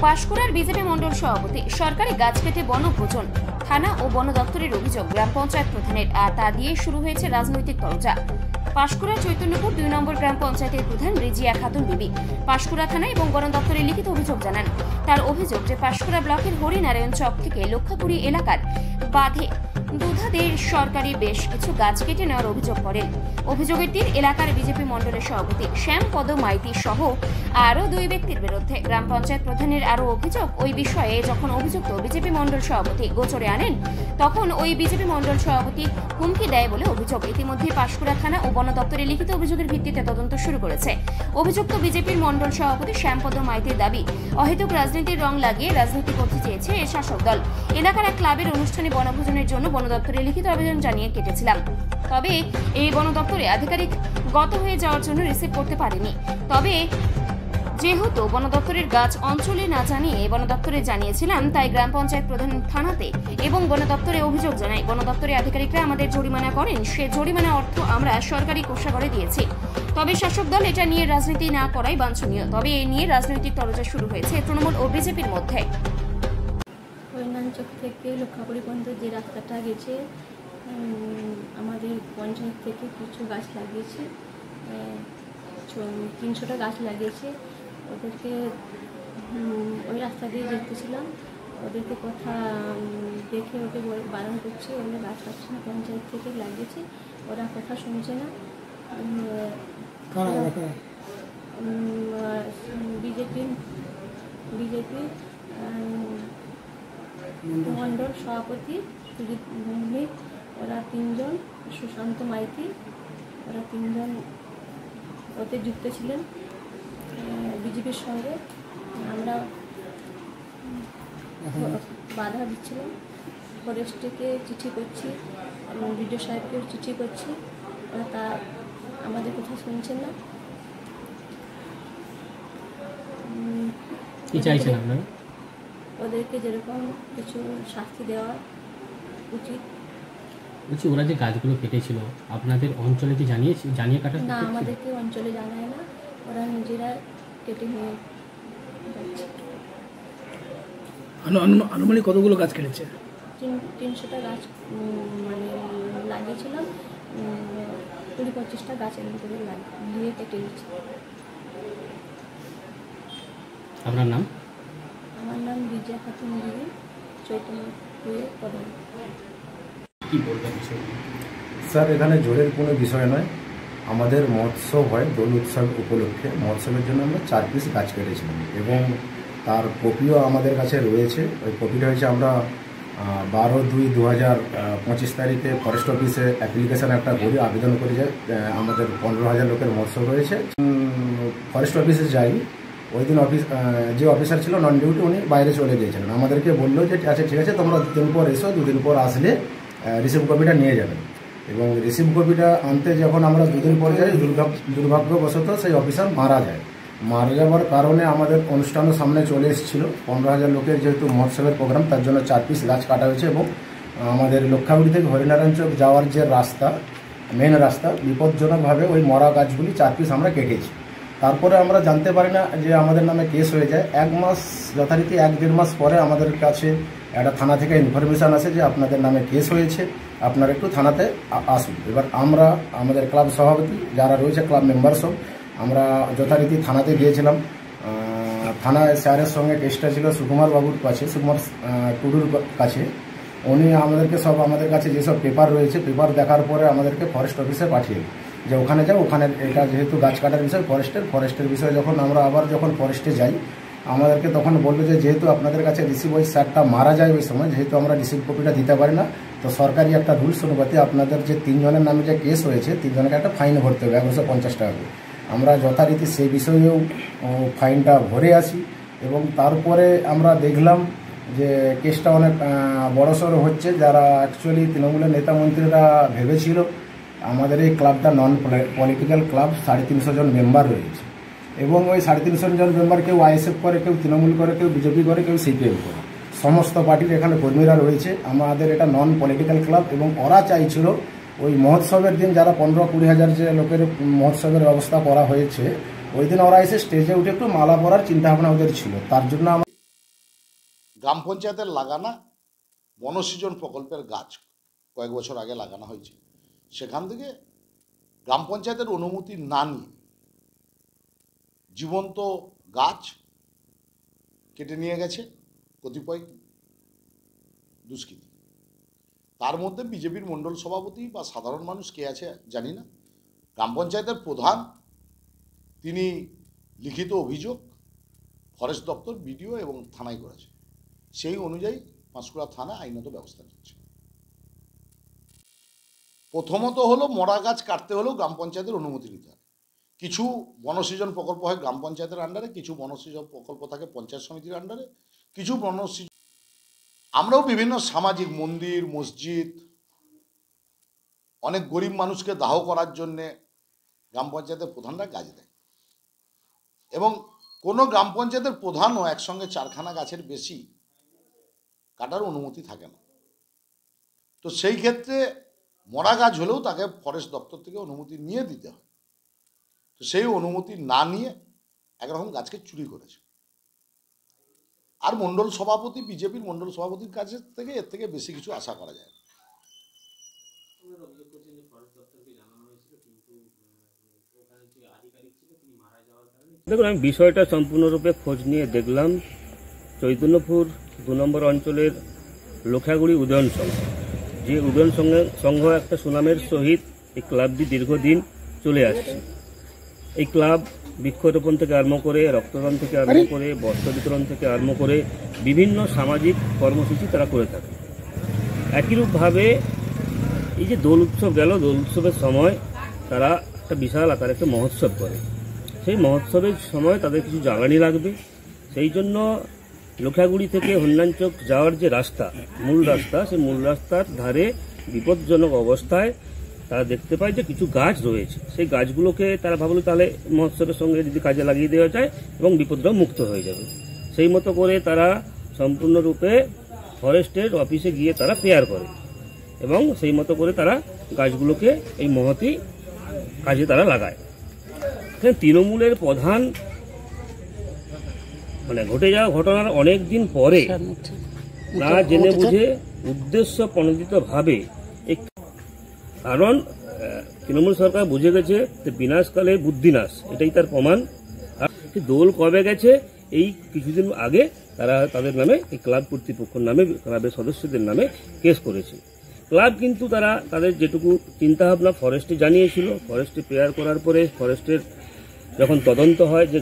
পাঁশকুড়ার BJP Mondal সভাপতি সরকারি গাছ কেটে বনভোজন, থানা ও বন দপ্তরের অভিযোগ গ্রাম পঞ্চায়েত প্রধানের, আর তা দিয়ে শুরু হয়েছে রাজনৈতিক তরজা। পাঁশকুড়া চৈতন্যপুর 2 নম্বর গ্রাম পঞ্চায়েতের প্রধান রেজিয়া খাতুন বিবি পাঁশকুড়া থানা এবং বন দপ্তরে লিখিত অভিযোগ জানান। তার অভিযোগ যে পাঁশকুড়া ব্লকের হরিনারায়ণ চক থেকে লক্ষাপুরী এলাকার বাঁধে দুধাদের সরকারি বেশ কিছু গাছ কেটে নেওয়ার অভিযোগ করেন। অভিযোগের তীর এলাকার বিজেপি মন্ডলের সভাপতি শ্যামপদ মাইতি সহ আরও 2 ব্যক্তির বিরুদ্ধে। গ্রাম পঞ্চায়েত প্রধানের আরও অভিযোগ, ওই বিষয়ে যখন অভিযুক্ত বিজেপি মন্ডল সভাপতি গোচরে আনেন তখন ওই বিজেপি মন্ডল সভাপতি হুমকি দেয় বলে অভিযোগ। ইতিমধ্যে পাঁশকুড়া থানা ও বন দপ্তরে লিখিত অভিযোগের ভিত্তিতে তদন্ত শুরু করেছে। অভিযুক্ত বিজেপির মন্ডল সভাপতি শ্যামপদ মাইতির দাবি, অহেতুক রাজনীতির রং লাগিয়ে রাজনীতি করতে চেয়েছে এই শাসক দল। এলাকার এক ক্লাবের অনুষ্ঠানে বনভোজনের জন্য বন দপ্তরে লিখিত আবেদন জানিয়ে কেটেছিলাম, তবে এই বন দপ্তরে আধিকারিক গত হয়ে যাওয়ার জন্য রিসিভ করতে পারেনি। তবে যেহেতু বন দপ্তরের গাছ অঞ্চলে না জানিয়ে বন দপ্তরে জানিয়েছিলাম, তাই গ্রাম পঞ্চায়েত প্রধান থানাতে এবং বন দপ্তরে অভিযোগ জানাই। বন দপ্তরের আধিকারিকরা আমাদের জরিমানা করেন, সে জরিমানা অর্থ আমরা সরকারি কোষাগারে দিয়েছি। তবে শাসক দল এটা নিয়ে রাজনীতি না করাই বাঞ্ছনীয়। তবে এ নিয়ে রাজনৈতিক তরজা শুরু হয়েছে তৃণমূল ও বিজেপির মধ্যে। হরিনারায়ণ চক থেকে লক্ষাপুরী পর্যন্ত যে রাস্তাটা গেছে, আমাদের পঞ্চায়েত থেকে কিছু গাছ লাগিয়েছে, 300টা গাছ লাগিয়েছে। ওদেরকে ওই রাস্তা দিয়ে যেতেছিলাম, ওদেরকে কথা দেখে ওকে বারণ করছে, ওরা গাছ কাটছে না, পঞ্চায়েত থেকে লাগিয়েছে, ওরা কথা শুনছে না। বিজেপি মন্ডল সভাপতি সুজিত ভৌমিক, ওরা 3 জন, সুশান্ত মাইতি, ওরা 3 জন ওতে যুক্ত ছিলেন বিজেপির সঙ্গে। আমরা বাধা দিচ্ছিলাম, ফরেস্টকে চিঠি করছি, বিডিও সাহেবকেও চিঠি করছি, ওরা তা আমাদের কথা শুনছেন না। কি চাইছেন আপনারা? ওদেরকে যেরকম কিছু শাস্তি দেওয়া উচিত। বলছি, ওরা যে গাছগুলো কেটেছিল আপনাদের অঞ্চলে কি জানিয়ে কাটা? না, আমাদেরকে অঞ্চলে জানায় না, ওরা নিজেরা কেটে নিয়ে যাচ্ছে। আনুমানিক কতগুলো গাছ কেটেছে? 300টা গাছ মানে লাগিয়েছিলাম, 20-25টা গাছ এমন করে লাগিয়ে কেটে দিচ্ছে। আপনার নাম? আমার নাম রেজিয়া খাতুন বিবি, চৈতন্যপুরের প্রধান। কি বলবেন স্যার? এখানে জোরের কোনো বিষয় নয়, আমাদের মহোৎসব হয় দোল উৎসব উপলক্ষে। মহোৎসবের জন্য আমরা 4 পিস গাছ কেটেছিলাম এবং তার কপিও আমাদের কাছে রয়েছে। ওই কপিটা হয়েছে আমরা 12/2/2025 তারিখে ফরেস্ট অফিসে অ্যাপ্লিকেশান একটা করি, আবেদন করি যে আমাদের 15,000 লোকের মহোৎসব রয়েছে। ফরেস্ট অফিসে যাই, ওই দিন যে অফিসার ছিল নন ডিউটি, উনি বাইরে চলে গিয়েছিলেন। আমাদেরকে বললো যে আচ্ছা ঠিক আছে, তোমরা 2 দিন পর এসো, 2 দিন পর আসলে রিসিভ কপিটা নিয়ে যাবেন। এবং রিসিভ কপিটা আনতে যখন আমরা 2 দিন পর যাই, দুর্ভাগ্যবশত সেই অফিসার মারা যায়। মারা যাওয়ার কারণে আমাদের অনুষ্ঠানও সামনে চলে এসেছিল। 15,000 লোকের যেহেতু মহোৎসবের প্রোগ্রাম, তার জন্য 4 পিস গাছ কাটা হয়েছে এবং আমাদের লক্ষাপুরী থেকে হরিনারায়ণ চক যাওয়ার যে রাস্তা, মেন রাস্তা, বিপজ্জনকভাবে ওই মরা গাছগুলি 4 পিস আমরা কেটেছি। তারপরে আমরা জানতে পারি না যে আমাদের নামে কেস হয়ে যায়। 1 মাস, যথারীতি 1-1.5 মাস পরে আমাদের কাছে একটা থানা থেকে ইনফরমেশান আসে যে আপনাদের নামে কেস হয়েছে, আপনারা একটু থানাতে আসুন। এবার আমরা, আমাদের ক্লাব সভাপতি যারা রয়েছে, ক্লাব মেম্বার সব, আমরা যথারীতি থানাতে গিয়েছিলাম। থানায় স্যারের সঙ্গে কেসটা ছিল সুকুমার বাবুর কাছে, সুকুমার টুডুর কাছে। উনি আমাদের কাছে যেসব পেপার রয়েছে, পেপার দেখার পরে আমাদেরকে ফরেস্ট অফিসে পাঠিয়ে যে ওখানে যাও, ওখানে এটা যেহেতু গাছ কাটার বিষয় ফরেস্টের বিষয়। যখন আমরা আবার ফরেস্টে যাই, আমাদেরকে তখন বললো যে যেহেতু আপনাদের কাছে রিসিভ, ওই স্যারটা মারা যায় ওই সময়, যেহেতু আমরা রিসিভ কপিটা দিতে পারি না, তো সরকারি একটা রুলস অনুপাতে আপনাদের যে 3 জনের নামে যে কেস হয়েছে, 3 জনকে একটা ফাইন ভরতে হবে 150 টাকা করে। আমরা যথারীতি সেই বিষয়েও ফাইনটা ভরে আসি এবং তারপরে আমরা দেখলাম যে কেসটা অনেক বড়সড় হচ্ছে। যারা অ্যাকচুয়ালি তৃণমূলের নেতা মন্ত্রীরা ভেবেছিল আমাদের এই ক্লাবটা নন পলিটিক্যাল ক্লাব, 350 জন মেম্বার রয়েছে এবং ওই 350 জন মেম্বার কেউ আইএসএফ করে, কেউ তৃণমূল করে, কেউ বিজেপি করে, কেউ সিপিএম করে, সমস্ত পার্টির এখানে কর্মীরা রয়েছে। আমাদের এটা নন পলিটিক্যাল ক্লাব এবং ওরা চাইছিল ওই মহোৎসবের দিন যারা 15-20 হাজার যে লোকের মহোৎসবের ব্যবস্থা করা হয়েছে, ওই দিন ওরা এসে স্টেজে উঠে একটু মালা পরার চিন্তাভাবনা ওদের ছিল। তার জন্য গ্রাম পঞ্চায়েতের লাগানা বনসৃজন প্রকল্পের গাছ কয়েক বছর আগে লাগানো হয়েছে, সেখান থেকে গ্রাম পঞ্চায়েতের অনুমতি না নিয়ে জীবন্ত গাছ কেটে নিয়ে গেছে কতিপয় দুষ্কৃতী। তার মধ্যে বিজেপির মণ্ডল সভাপতি বা সাধারণ মানুষ কে আছে জানি না, গ্রাম পঞ্চায়েতের প্রধান তিনি লিখিত অভিযোগ ফরেস্ট দপ্তর, বিডিও এবং থানায় করেছে। সেই অনুযায়ী পাঁশকুড়া থানা আইনত ব্যবস্থা নিচ্ছে। প্রথমত হলো মরা গাছ কাটতে হলেও গ্রাম পঞ্চায়েতের অনুমতি নিতে হবে। কিছু বনসৃজন প্রকল্প হয় গ্রাম পঞ্চায়েতের আন্ডারে, কিছু বনসৃজন প্রকল্প থাকে পঞ্চায়েত সমিতির আন্ডারে, কিছু বনসৃজন। আমরাও বিভিন্ন সামাজিক মন্দির, মসজিদ, অনেক গরিব মানুষকে দাহ করার জন্যে গ্রাম পঞ্চায়েতের প্রধানরা গাছ দেয়, এবং কোনো গ্রাম পঞ্চায়েতের প্রধানও একসঙ্গে 4খানা গাছের বেশি কাটার অনুমতি থাকে না। তো সেই ক্ষেত্রে মরা গাছ হলেও তাকে ফরেস্ট দপ্তর থেকে অনুমতি নিয়ে দিতে হয়। তো সেই অনুমতি না নিয়ে একরকম গাছকে চুরি করেছে। আর মণ্ডল সভাপতি, বিজেপির মণ্ডল সভাপতির কাছে থেকে এর থেকে বেশি কিছু আশা করা যায় না। দেখুন, আমি বিষয়টা সম্পূর্ণরূপে খোঁজ নিয়ে দেখলাম। চৈতন্যপুর 2 নম্বর অঞ্চলের লোখাগুড়ি উদয়ন সংঘ, যে উদয়ন সংঘ একটা সুনামের সহিত এই ক্লাবটি দীর্ঘদিন চলে আসছে। এই ক্লাব বৃক্ষরোপণ থেকে আরম্ভ করে, রক্তদান থেকে আরম্ভ করে, বস্ত্র বিতরণ থেকে আরম্ভ করে বিভিন্ন সামাজিক কর্মসূচি তারা করে থাকে। একইরূপভাবে এই যে দোল উৎসব গেল, দোল উৎসবের সময় তারা একটা বিশাল আকারে একটা মহোৎসব করে। সেই মহোৎসবের সময় তাদের কিছু জ্বালানি লাগবে, সেই জন্য লোখাগুড়ি থেকে হন্যানচক যাওয়ার যে রাস্তা, মূল রাস্তা, সেই মূল রাস্তার ধারে বিপজ্জনক অবস্থায় তারা দেখতে পায় যে কিছু গাছ রয়েছে। সেই গাছগুলোকে তারা ভাবলো তাহলে মহোৎসবের সঙ্গে যদি কাজে লাগিয়ে দেওয়া যায় এবং বিপদটাও মুক্ত হয়ে যাবে। সেই মতো করে তারা সম্পূর্ণরূপে ফরেস্টের অফিসে গিয়ে তারা পেয়ার করে এবং সেই মতো করে তারা গাছগুলোকে এই মহতি কাজে তারা লাগায়। তৃণমূলের প্রধান ঘটে যাওয়া ঘটনার অনেক দিন পরে না জেনে বুঝে উদ্দেশ্য প্রণোদিতভাবে, কারণ তৃণমূল সরকার বুঝে গেছে যে বিনাশকালে বুদ্ধিনাশ, এটাই তার প্রমাণ। আর দোল কবে গেছে, এই কিছুদিন আগে তারা তাদের নামে, এই ক্লাব কর্তৃপক্ষের নামে, ক্লাবের সদস্যদের নামে কেস করেছে। ক্লাব কিন্তু তারা তাদের যেটুকু চিন্তাভাবনা ফরেস্টে জানিয়েছিল, ফরেস্টে পেয়ার করার পরে ফরেস্টের যখন তদন্ত হয় যে